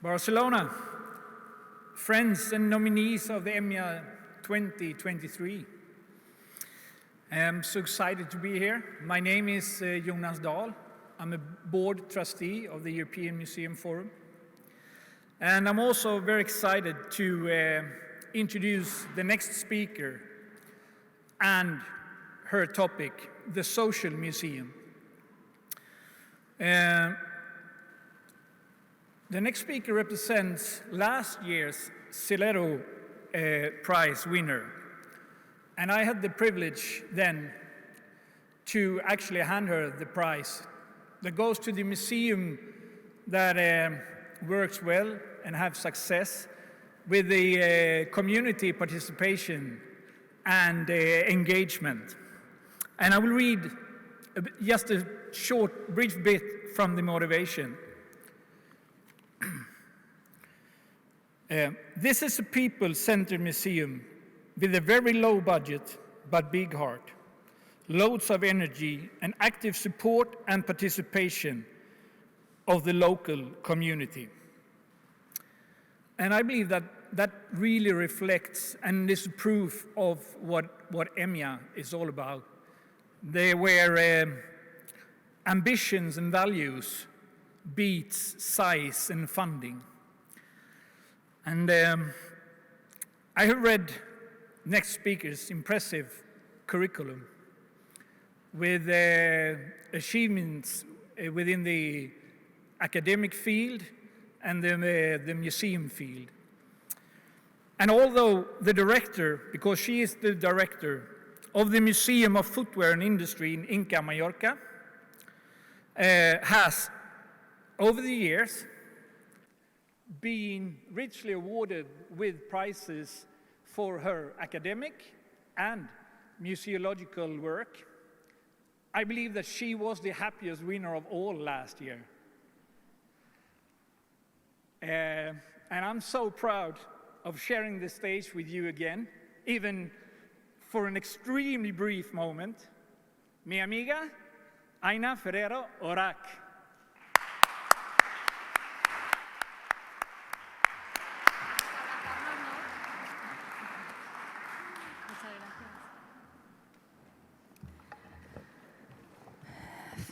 Barcelona, friends and nominees of the EMYA 2023. I am so excited to be here. My name is Jonas Dahl. I'm a board trustee of the European Museum Forum. And I'm also very excited to introduce the next speaker and her topic, the social museum. The next speaker represents last year's Silletto prize winner. And I had the privilege then to actually hand her the prize that goes to the museum that works well and have success with the community participation and engagement. And I will read just a short, brief bit from the motivation. This is a people-centered museum with a very low budget but big heart, loads of energy and active support and participation of the local community. And I believe that that really reflects and is proof of what EMYA is all about. They were ambitions and values beats size and funding. And I have read next speaker's impressive curriculum with achievements within the academic field and the museum field. And although the director, because she is the director of the Museum of Footwear and Industry in EMYA, Mallorca, has, over the years, been richly awarded with prizes for her academic and museological work. I believe that she was the happiest winner of all last year. And I'm so proud of sharing the stage with you again, even for an extremely brief moment. Mi amiga, Aina Ferrero Orac.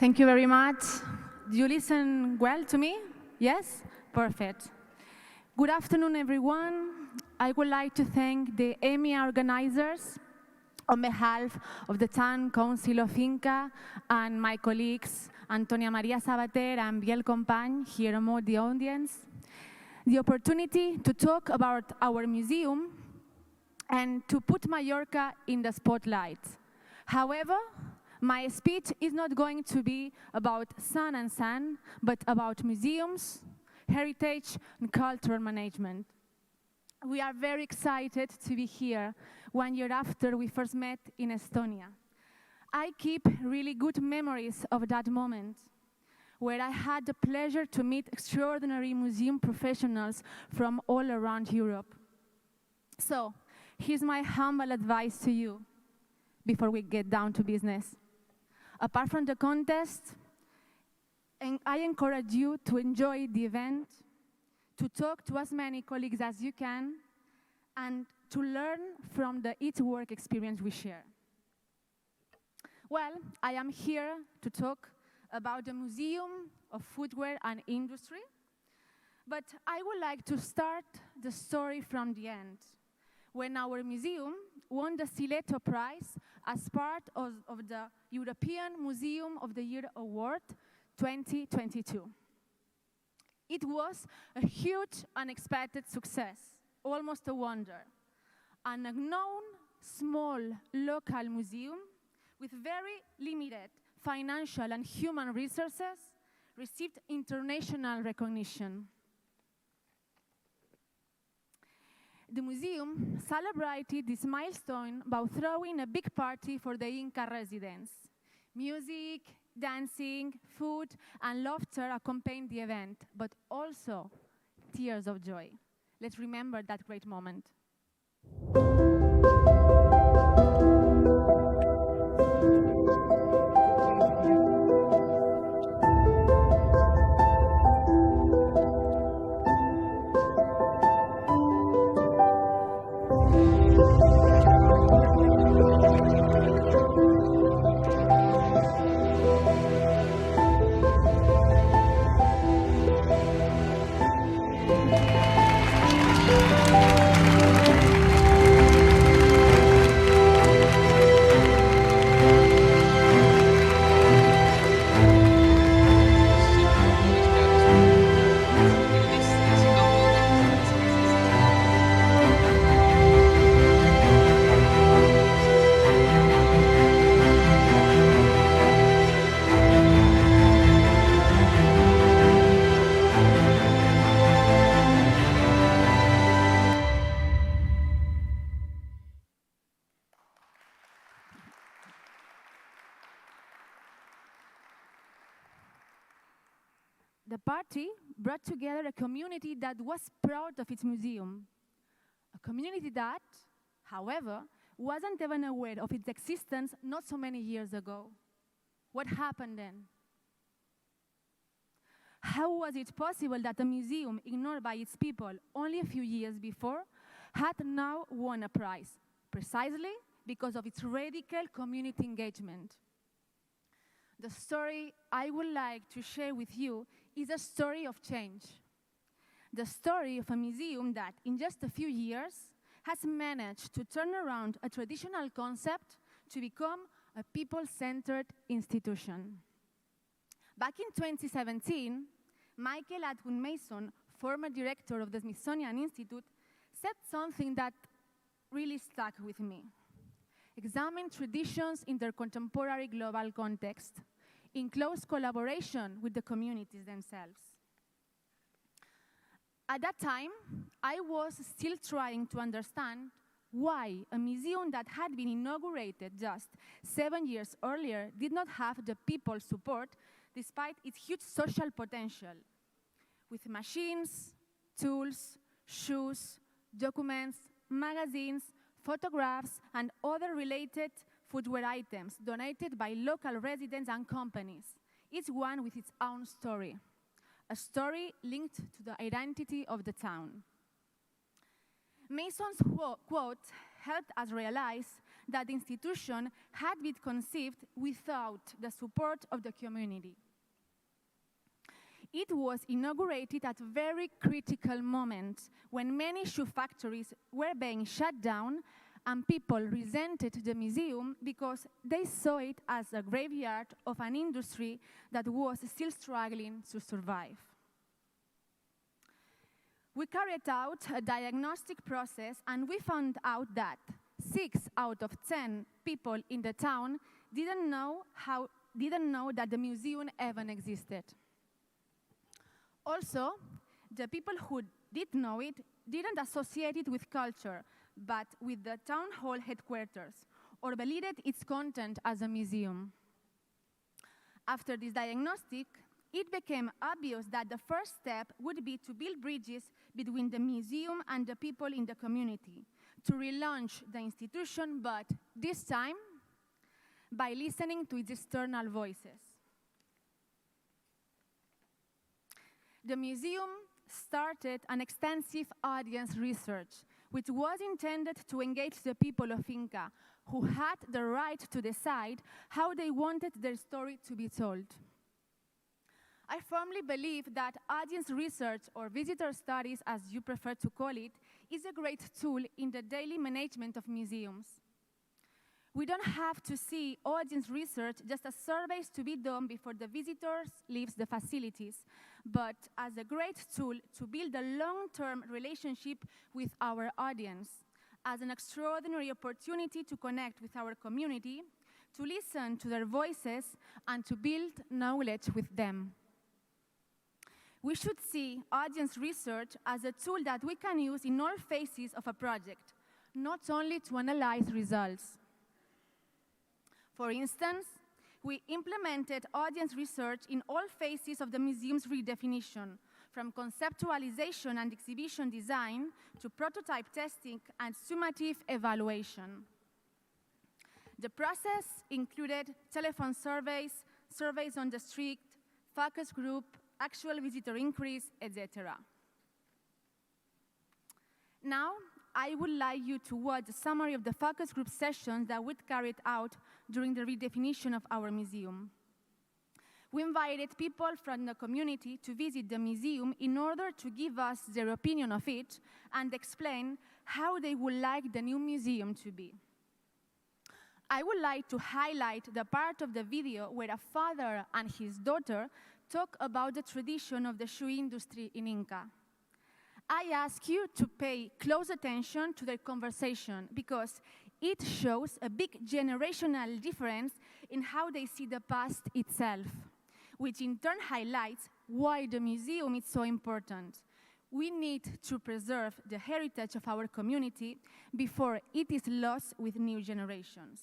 Thank you very much. Do you listen well to me? Yes? Perfect. Good afternoon, everyone. I would like to thank the EMYA organizers on behalf of the Town Council of Inca and my colleagues Antonia Maria Sabater and Biel Compagne here among the audience. The opportunity to talk about our museum and to put Mallorca in the spotlight. However, my speech is not going to be about sun and sand, but about museums, heritage, and cultural management. We are very excited to be here 1 year after we first met in Estonia. I keep really good memories of that moment, where I had the pleasure to meet extraordinary museum professionals from all around Europe. So, here's my humble advice to you before we get down to business. Apart from the contest, and I encourage you to enjoy the event, to talk to as many colleagues as you can, and to learn from each work experience we share. Well, I am here to talk about the Museum of Footwear and Industry, but I would like to start the story from the end, when our museum won the Silletto Prize as part of the European Museum of the Year Award 2022. It was a huge, unexpected success, almost a wonder. An unknown, small, local museum with very limited financial and human resources received international recognition. The museum celebrated this milestone by throwing a big party for the Inca residents. Music, dancing, food, and laughter accompanied the event, but also tears of joy. Let's remember that great moment. The party brought together a community that was proud of its museum. A community that, however, wasn't even aware of its existence not so many years ago. What happened then? How was it possible that a museum ignored by its people only a few years before had now won a prize? Precisely because of its radical community engagement. The story I would like to share with you is a story of change. The story of a museum that, in just a few years, has managed to turn around a traditional concept to become a people-centered institution. Back in 2017, Michael Atwood Mason, former director of the Smithsonian Institute, said something that really stuck with me. Examine traditions in their contemporary global context, in close collaboration with the communities themselves. At that time, I was still trying to understand why a museum that had been inaugurated just 7 years earlier did not have the people's support despite its huge social potential, with machines, tools, shoes, documents, magazines, photographs, and other related footwear items donated by local residents and companies, each one with its own story, a story linked to the identity of the town. Mason's quote helped us realize that the institution had been conceived without the support of the community. It was inaugurated at a very critical moment when many shoe factories were being shut down and people resented the museum because they saw it as a graveyard of an industry that was still struggling to survive. We carried out a diagnostic process and we found out that 6 out of 10 people in the town didn't know that the museum even existed. Also, the people who did know it didn't associate it with culture, but with the town hall headquarters, or validated its content as a museum. After this diagnostic, it became obvious that the first step would be to build bridges between the museum and the people in the community, to relaunch the institution, but this time, by listening to its external voices. The museum started an extensive audience research, which was intended to engage the people of Inca, who had the right to decide how they wanted their story to be told. I firmly believe that audience research, or visitor studies as you prefer to call it, is a great tool in the daily management of museums. We don't have to see audience research just as surveys to be done before the visitors leave the facilities, but as a great tool to build a long-term relationship with our audience, as an extraordinary opportunity to connect with our community, to listen to their voices, and to build knowledge with them. We should see audience research as a tool that we can use in all phases of a project, not only to analyze results. For instance, we implemented audience research in all phases of the museum's redefinition, from conceptualization and exhibition design to prototype testing and summative evaluation. The process included telephone surveys, surveys on the street, focus group, actual visitor inquiries, etc. Now, I would like you to watch a summary of the focus group sessions that we carried out during the redefinition of our museum. We invited people from the community to visit the museum in order to give us their opinion of it and explain how they would like the new museum to be. I would like to highlight the part of the video where a father and his daughter talk about the tradition of the shoe industry in Inca. I ask you to pay close attention to their conversation because it shows a big generational difference in how they see the past itself, which in turn highlights why the museum is so important. We need to preserve the heritage of our community before it is lost with new generations.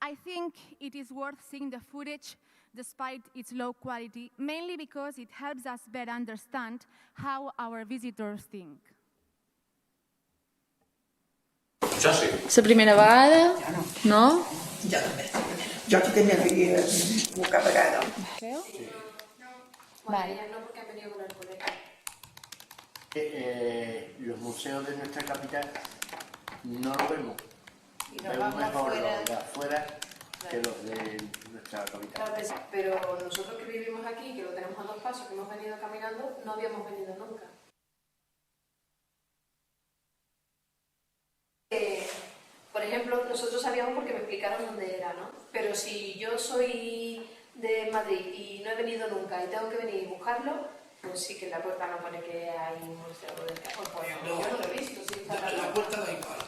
I think it is worth seeing the footage despite its low quality, mainly because it helps us better understand how our visitors think. Ja sí. La primera vegada? Ja no. No? Jo també. Jo aquí també havia poca vegada. ¿Creo? Sí. Vale. No, porque han venido con el colega. Los museos de nuestra capital no lo vemos. Y nos Vemos vamos mejor afuera. los de afuera que los de nuestra capital. Claro, pero nosotros que vivimos aquí, que lo tenemos a 2 pasos, que hemos venido caminando, no habíamos venido nunca. Por ejemplo, nosotros sabíamos porque me explicaron dónde era, ¿no? Pero si yo soy de Madrid y no he venido nunca y tengo que venir y buscarlo, pues sí que en la puerta no pone que hay un museo de pues No. yo no lo he visto. Sí, está En la claro. puerta da igual.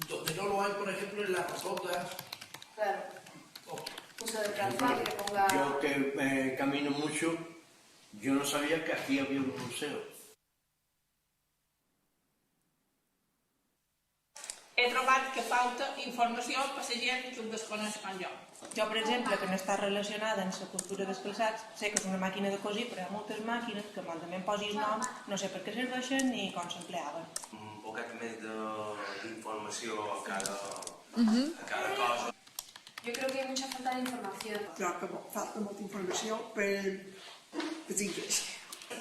Donde no lo hay, por ejemplo, en las rotondas. Claro. Oh, Museo de Francia, que le ponga... Yo que camino mucho, yo no sabía que aquí había un museo. He trobat que falta informació per la gent que ho desconeix com jo. Jo, per exemple, que no està relacionada amb la costura dels calçats, sé que és una màquina de cosir, però hi ha moltes màquines que quan també em posis nom, no sé per què serveixen ni com s'empleaven. Un poquet més d'informació a cada cosa. Yo creo que hay mucha falta de información. Crec que falta molta informació per els inglesos.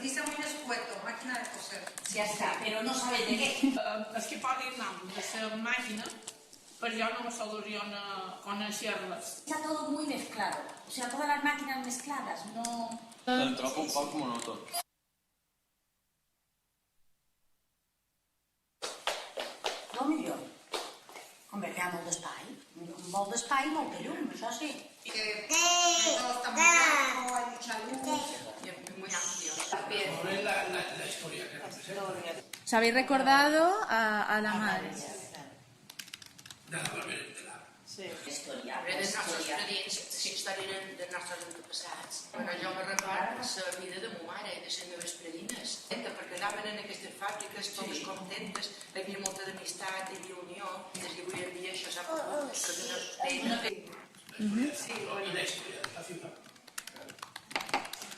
Dice muy escueto, máquina de coser. Ya está. Pero no sabe de qué. És que posi el nom de la màquina, però jo no me soluciona conèixer-les. Está todo muy mezclado. O sea, todas las máquinas mezcladas, no... Em trobo un poc monòton. No millor. Home, hi ha molt d'espai. Molt d'espai i molta llum, això sí. Todo está muy blanco, hay mucha luz. Y es muy amplio. no es la historia que representa. ¿Os habéis recordado a la madre? De la barbereta. Història. Les nostres experiències, la història dels nostres antepassats. Bueno, jo me recordo la vida de ma mare i de les meves predines, perquè anaven en aquestes fàbriques totes contentes, hi havia molta d'amistat, hi havia unió, i avui en dia això s'ha perdut, que no sostén. Y la historia de la ciudad.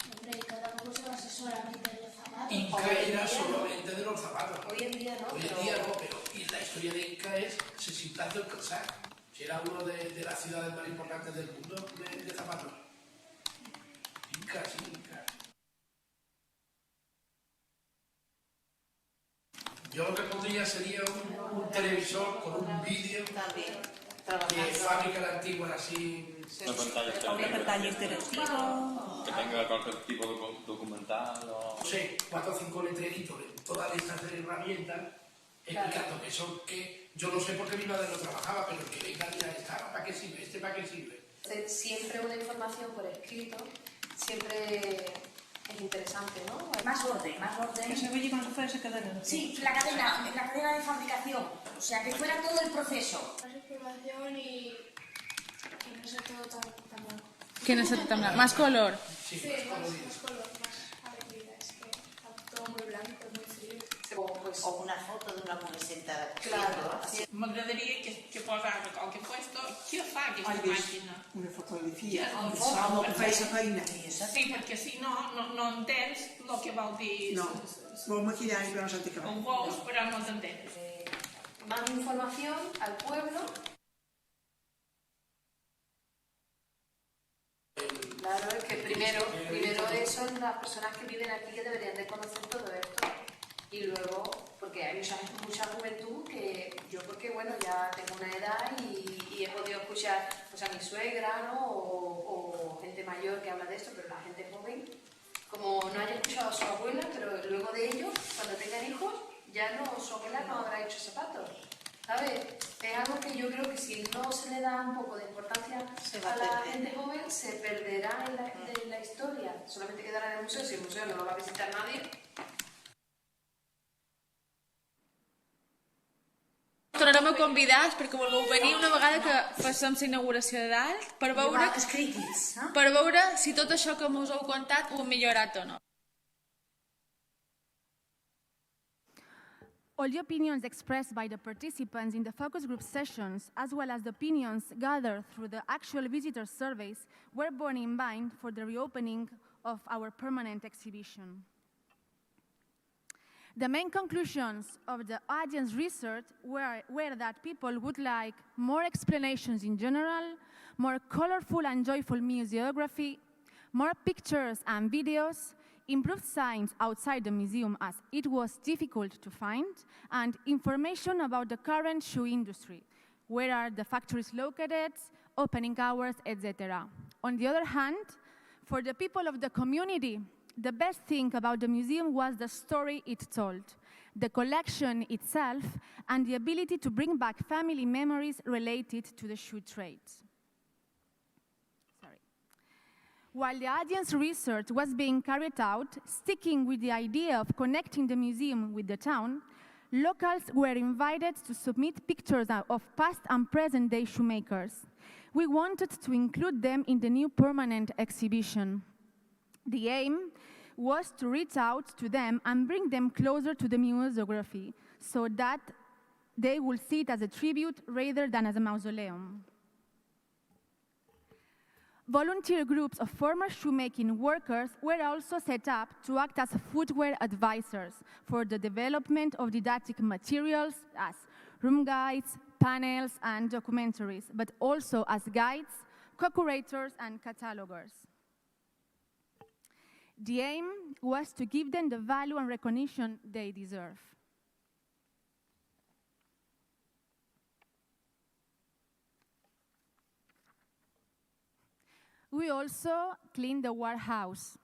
Hombre, cada uno se basa solamente en los zapatos. Inca era solamente de los zapatos. Hoy en día no. Hoy en día no, pero y la historia de Inca es la ciudad del calzado. Si era uno de las ciudades más importantes del mundo de zapatos. Inca, sí, Inca. Yo lo que pondría sería un televisor con un vídeo de fábrica de antigua así. Una pantalla Una pantalla interactiva. que tenga cualquier tipo de documental o... No sé, 4 o 5 letreritos en todas estas herramientas explicando que son que yo no sé por qué mi madre no trabajaba, pero el que venga dirá, ¿esta para qué sirve? ¿Este para qué sirve? Siempre una información por escrito, siempre es interesante, ¿no? Más orden, más orden. Que se veia com si fuera esa cadena. Sí, la cadena de fabricación. O sea, que fuera todo el proceso. Más información y no sé todo tan blanco. Que no sé tan blanco. Más color. Sí, Sí, más color, más alegría. Es que está todo muy blanco, muy frío. O una foto de una camiseta. Claro. M'agradaria que posava qualque puesto què fa aquesta Ai, ves, màquina. una fotografia. Ja, L'home que feia la feina. Sí, perquè si no, no entens el que vol dir. No, vol maquillar però no sap de què va. Ho veus, però no t'entens. Más información al pueblo. Claro, es que primero eso, las personas que viven aquí que deberían de conocer todo esto. Y luego, porque hay mucha juventud que yo porque bueno ya tengo una edad y he podido escuchar pues a mi suegra, ¿no? O gente mayor que habla de esto, pero la gente joven, como no haya escuchado a su abuela, pero luego de ellos, cuando tengan hijos, ya no, su abuela no habrá hecho zapatos. ¿Sabes? Es algo que yo creo que si no se le da un poco de importancia a la gente joven, se perderá en la historia. Solamente quedará en el museo, si el museo no lo va a visitar nadie. Tornarem a convidar perquè vulgueu venir una vegada que facem la inauguració de dalt per veure si tot això que us heu contat ho hem millorat o no. All the opinions expressed by the participants in the focus group sessions, as well as the opinions gathered through the actual visitor surveys, were borne in mind for the reopening of our permanent exhibition. The main conclusions of the audience research were that people would like more explanations in general, more colorful and joyful museography, more pictures and videos, improved signs outside the museum as it was difficult to find, and information about the current shoe industry. Where are the factories located, opening hours, etc. On the other hand, for the people of the community, the best thing about the museum was the story it told, the collection itself, and the ability to bring back family memories related to the shoe trade. While the audience research was being carried out, sticking with the idea of connecting the museum with the town, locals were invited to submit pictures of past and present-day shoemakers. We wanted to include them in the new permanent exhibition. The aim was to reach out to them and bring them closer to the museography so that they would see it as a tribute rather than as a mausoleum. Volunteer groups of former shoemaking workers were also set up to act as footwear advisors for the development of didactic materials as room guides, panels, and documentaries, but also as guides, co-curators, and catalogers. The aim was to give them the value and recognition they deserve. We also cleaned the warehouse,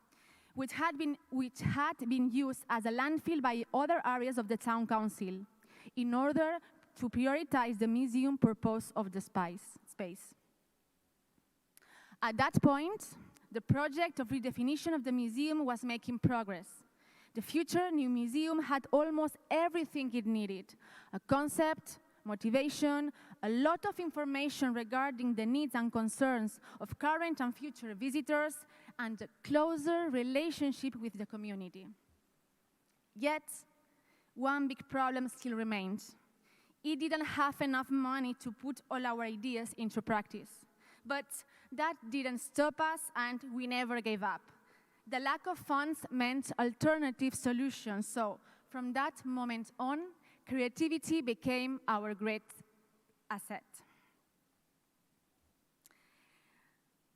which had been used as a landfill by other areas of the town council in order to prioritize the museum purpose of the space. At that point, the project of redefinition of the museum was making progress. The future new museum had almost everything it needed: a concept, motivation, a lot of information regarding the needs and concerns of current and future visitors, and a closer relationship with the community. Yet, one big problem still remained. It didn't have enough money to put all our ideas into practice. But that didn't stop us, and we never gave up. The lack of funds meant alternative solutions, so from that moment on, creativity became our great asset.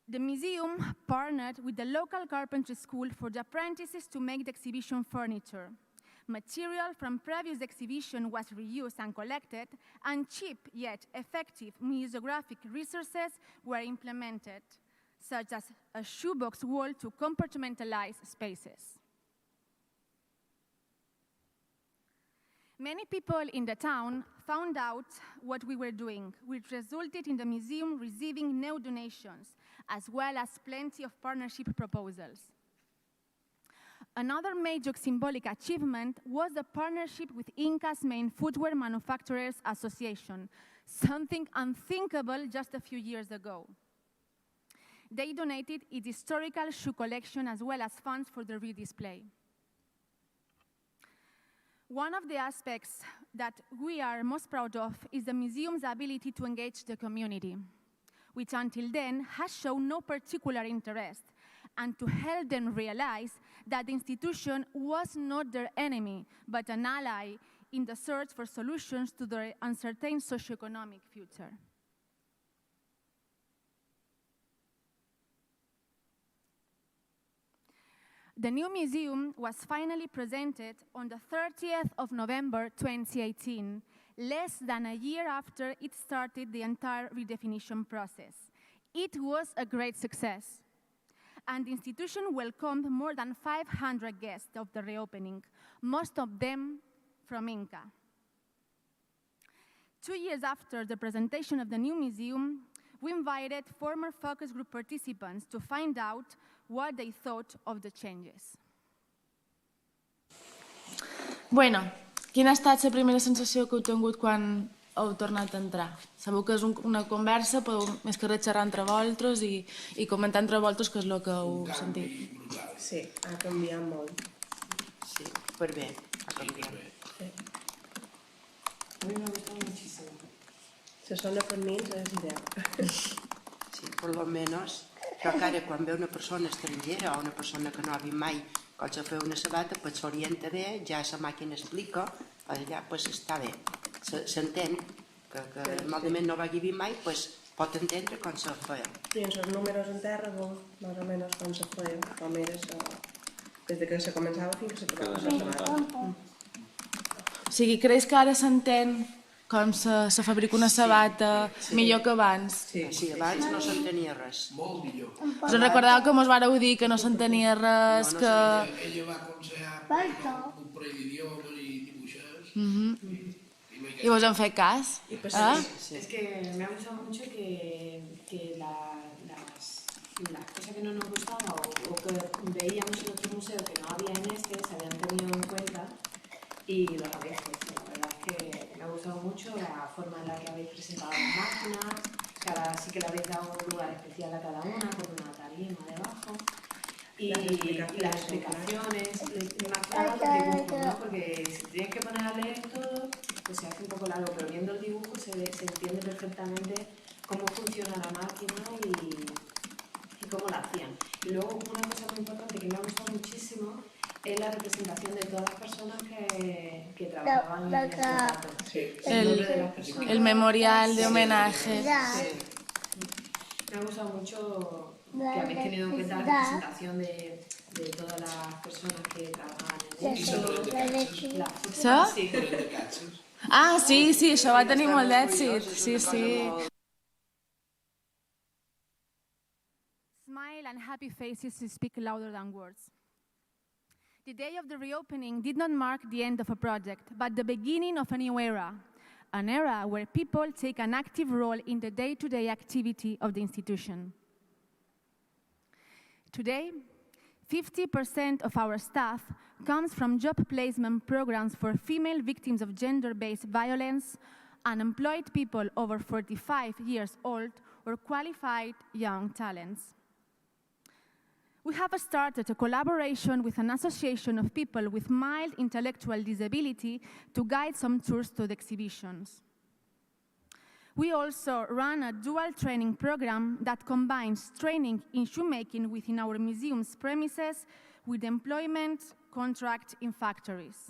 The museum partnered with the local carpentry school for the apprentices to make the exhibition furniture. Material from previous exhibition was reused and collected, and cheap yet effective museographic resources were implemented, such as a shoebox wall to compartmentalize spaces. Many people in the town found out what we were doing, which resulted in the museum receiving new donations, as well as plenty of partnership proposals. Another major symbolic achievement was the partnership with Inca's main footwear manufacturers association, something unthinkable just a few years ago. They donated its historical shoe collection as well as funds for the redisplay. One of the aspects that we are most proud of is the museum's ability to engage the community, which until then has shown no particular interest, and to help them realize that the institution was not their enemy, but an ally in the search for solutions to their uncertain socioeconomic future. The new museum was finally presented on the 30th of November 2018, less than a year after it started the entire redefinition process. It was a great success, and the institution welcomed more than 500 guests of the reopening, most of them from Inca. 2 years after the presentation of the new museum, we invited former focus group participants to find out what they thought of the changes. Bueno, quina ha estat la primera sensació que heu tingut quan heu tornat a entrar? Sabeu que és una conversa, però més que res xerrar entre vosaltres i comentar entre vosaltres què és el que heu sentit. Sí, ha canviat molt. Sí, per bé, ha canviat. Sí. mí me ha gustado muchísimo. Se sona per mi ens és ideal. Sí, per lo menos, però encara quan ve una persona estrangera o una persona que no ha vist mai com se fa una sabata, pues s'orienta bé, ja la màquina explica, allà pues està bé. S'entén que normalment no va vist mai, pues pot entendre com se feia. I en els números en terra, més o menys com se feia, com era des que se començava fins que s'acabava la sabata. O sigui, creus que ara s'entén com se fabrica una sabata millor que abans? Sí, abans no s'entenia res. Molt millor. Us en recordeu que mos vareu dir que no s'entenia res, que... Ella va aconsellar un parell d'idiomes i dibuixes. I vos han fet cas? Es que me ha gustado mucho que las cosas que no nos gustaban o que veíamos en otro museo que no había en este, se habían tenido en cuenta y los habéis hecho. La verdad es que me ha gustado mucho la forma en la que habéis presentado las máquinas, que ahora sí que le habéis dado un lugar especial a cada una con una tarima debajo. Y las explicaciones, más que nada los dibujos, ¿no? Porque si tienes que poner a leer todo, pues se hace un poco largo, pero viendo el dibujo se entiende perfectamente cómo funciona la máquina y cómo la hacían. Y luego una cosa muy importante que me ha gustado muchísimo es la representación de todas las personas que trabajaban en el zapato. El memorial de homenaje. Me ha gustado mucho que habéis tenido en cuenta la representación de todas las personas que trabajaban en eso. Ah, sí, això va tenir molt d'èxit. Sí. Smile and happy faces speak louder than words. The day of the reopening did not mark the end of a project, but the beginning of a new era. An era where people take an active role in the day-to-day activity of the institution. Today, 50% of our staff comes from job placement programs for female victims of gender-based violence, unemployed people over 45 years old, or qualified young talents. We have started a collaboration with an association of people with mild intellectual disability to guide some tours to the exhibitions. We also run a dual training program that combines training in shoemaking within our museum's premises with employment contract in factories.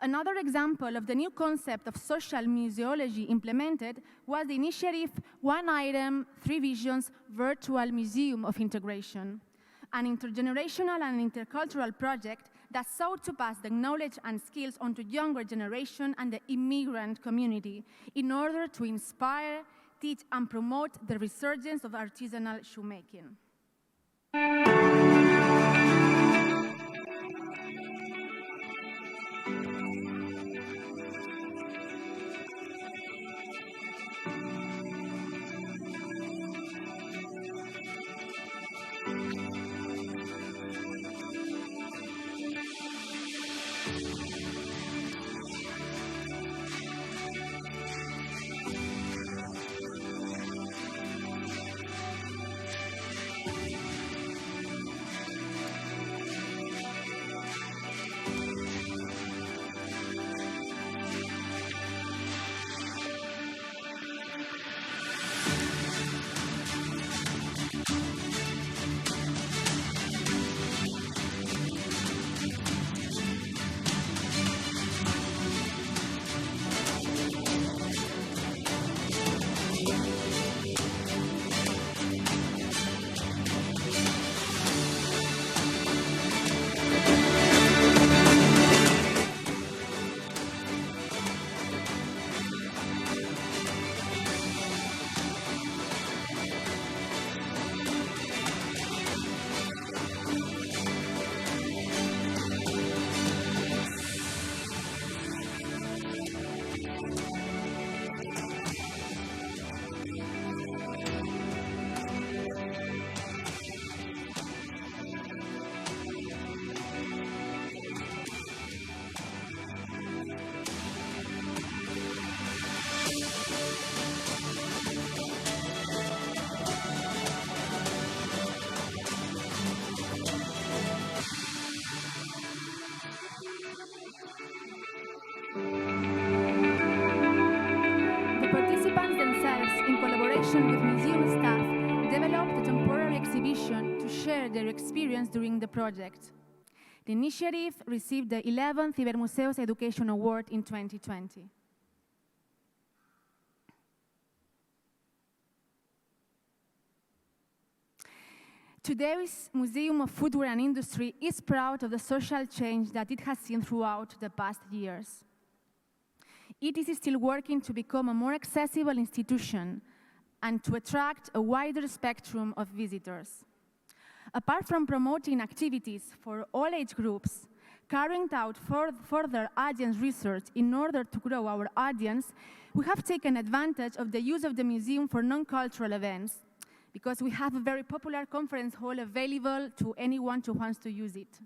Another example of the new concept of social museology implemented was the initiative One Item, Three Visions Virtual Museum of Integration, an intergenerational and intercultural project that sought to pass the knowledge and skills onto younger generation and the immigrant community in order to inspire, teach, and promote the resurgence of artisanal shoemaking. experienced during the project. The initiative received the 11th Ibermuseos Education Award in 2020. Today's Museum of Footwear and Industry is proud of the social change that it has seen throughout the past years. It is still working to become a more accessible institution and to attract a wider spectrum of visitors. Apart from promoting activities for all age groups, carrying out further audience research in order to grow our audience, we have taken advantage of the use of the museum for non-cultural events, because we have a very popular conference hall available to anyone who wants to use it.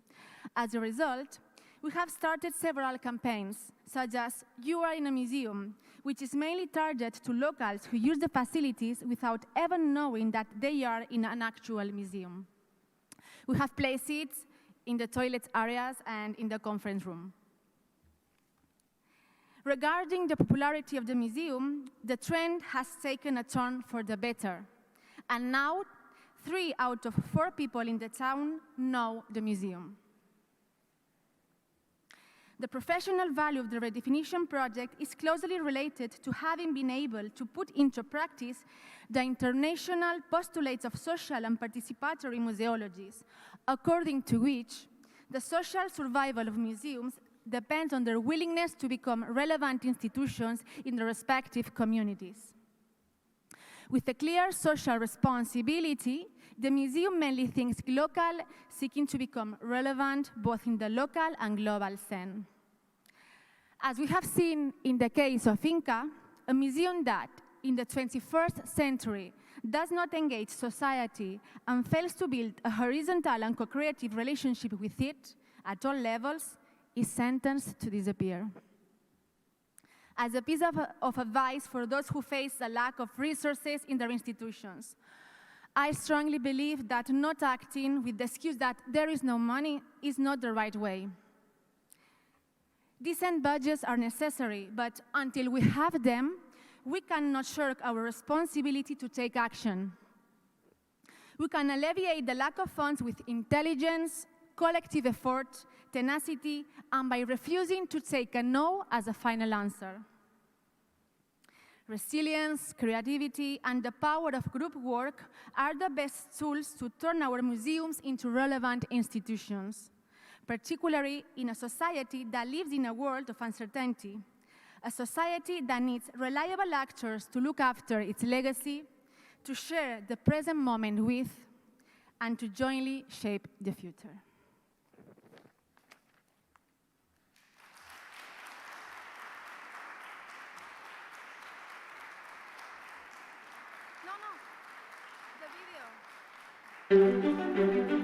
As a result, we have started several campaigns, such as You Are in a Museum, which is mainly targeted to locals who use the facilities without even knowing that they are in an actual museum. We have placed seats in the toilet areas and in the conference room. Regarding the popularity of the museum, the trend has taken a turn for the better. And now, 3 out of 4 people in the town know the museum. The professional value of the redefinition project is closely related to having been able to put into practice the international postulates of social and participatory museologies, according to which the social survival of museums depends on their willingness to become relevant institutions in their respective communities. With a clear social responsibility, the museum mainly thinks local, seeking to become relevant both in the local and global scene. As we have seen in the case of EMYA, a museum that, in the 21st century, does not engage society and fails to build a horizontal and co-creative relationship with it at all levels, is sentenced to disappear. As a piece of advice for those who face a lack of resources in their institutions, I strongly believe that not acting with the excuse that there is no money is not the right way. Decent budgets are necessary, but until we have them, we cannot shirk our responsibility to take action. We can alleviate the lack of funds with intelligence, collective effort, tenacity, and by refusing to take a no as a final answer. Resilience, creativity, and the power of group work are the best tools to turn our museums into relevant institutions, particularly in a society that lives in a world of uncertainty, a society that needs reliable actors to look after its legacy, to share the present moment with, and to jointly shape the future. No, the video.